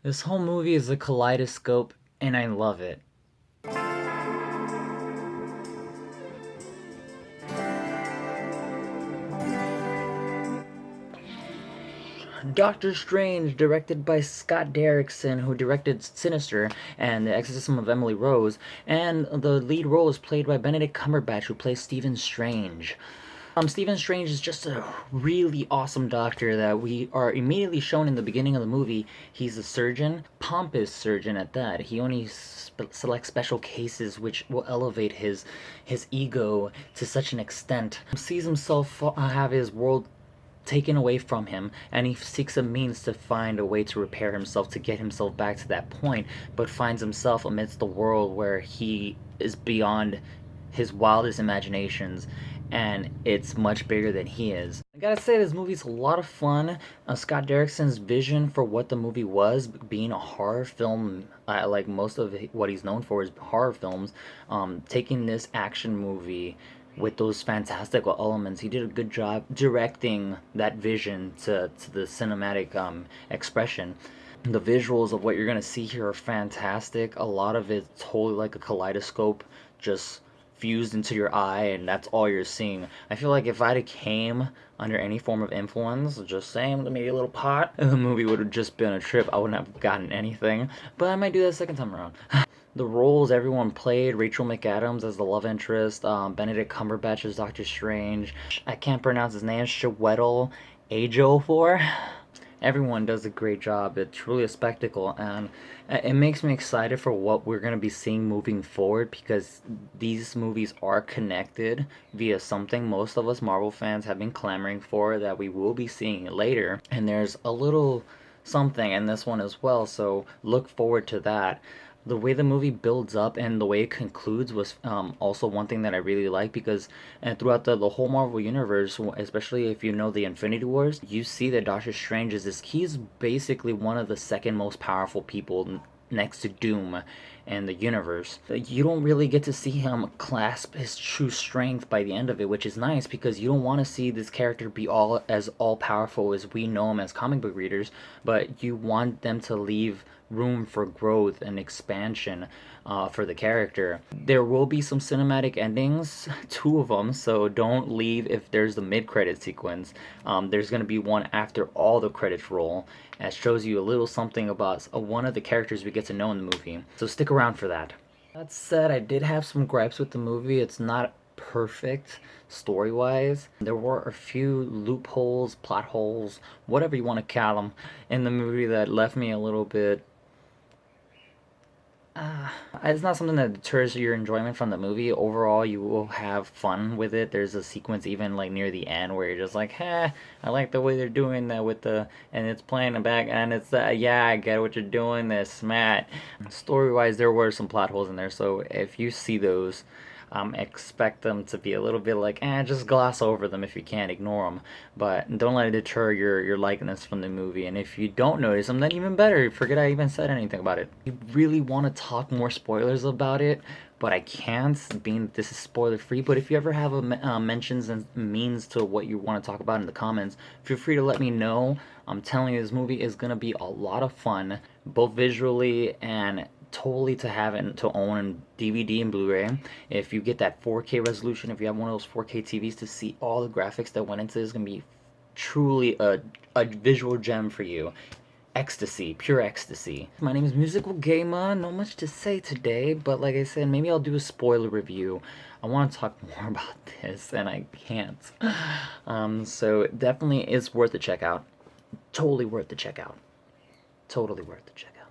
This whole movie is a kaleidoscope, and I love it. Doctor Strange, directed by Scott Derrickson, who directed Sinister and The Exorcism of Emily Rose, and the lead role is played by Benedict Cumberbatch, who plays Stephen Strange. Stephen Strange is just a really awesome doctor that we are immediately shown in the beginning of the movie. He's a surgeon, pompous surgeon at that. He only selects special cases which will elevate his ego to such an extent. He sees himself have his world taken away from him, and he seeks a means to find a way to repair himself to get himself back to that point, but finds himself amidst the world where he is beyond his wildest imaginations, and it's much bigger than he is. I gotta say, this movie's a lot of fun. Scott Derrickson's vision for what the movie was, being a horror film, like most of what he's known for is horror films, taking this action movie with those fantastical elements. He did a good job directing that vision to the cinematic expression. The visuals of what you're gonna see here are fantastic. A lot of it's totally like a kaleidoscope, just fused into your eye, and that's all you're seeing. I feel like if I'd have came under any form of influence, just saying, maybe a little pot, the movie would have just been a trip. I wouldn't have gotten anything, but I might do that second time around. The roles everyone played: Rachel McAdams as the love interest, Benedict Cumberbatch as Doctor Strange. I can't pronounce his name. Chiwetel Ejiofor. Everyone does a great job. It's truly a spectacle, and it makes me excited for what we're going to be seeing moving forward, because these movies are connected via something most of us Marvel fans have been clamoring for that we will be seeing later. And there's a little something in this one as well, so look forward to that. The way the movie builds up and the way it concludes was also one thing that I really like, because throughout the whole Marvel universe, especially if you know the Infinity Wars, you see that Doctor Strange is this. He's basically one of the second most powerful people next to Doom in the universe. You don't really get to see him clasp his true strength by the end of it, which is nice, because you don't want to see this character be all powerful as we know him as comic book readers, but you want them to leave room for growth and expansion for the character. There will be some cinematic endings, two of them, so don't leave if there's the mid-credit sequence. There's going to be one after all the credits roll, that shows you a little something about one of the characters we get to know in the movie. So stick around for that. That said, I did have some gripes with the movie. It's not perfect story wise. There were a few loopholes, plot holes, whatever you want to call them, in the movie that left me a little bit. It's not something that deters your enjoyment from the movie. Overall, you will have fun with it. There's a sequence even like near the end where you're just like, "Huh, I like the way they're doing that with the," and it's playing the back, and it's yeah, I get what you're doing. This, Matt. Story wise, there were some plot holes in there, so if you see those, expect them to be a little bit like, just gloss over them if you can, ignore them. But don't let it deter your likeness from the movie. And if you don't notice them, then even better. Forget I even said anything about it. I really want to talk more spoilers about it, but I can't, being that this is spoiler free. But if you ever have mentions and means to what you want to talk about in the comments, feel free to let me know. I'm telling you, this movie is gonna be a lot of fun, both visually and totally to have and to own in DVD and Blu-ray. If you get that 4K resolution, if you have one of those 4K TVs, to see all the graphics that went into this, is gonna be truly a visual gem for you. Ecstasy, pure ecstasy. My name is Musical Gamer. Not much to say today, but like I said, maybe I'll do a spoiler review. I want to talk more about this, and I can't. So definitely it's worth the check out. Totally worth the check out. Totally worth the check out.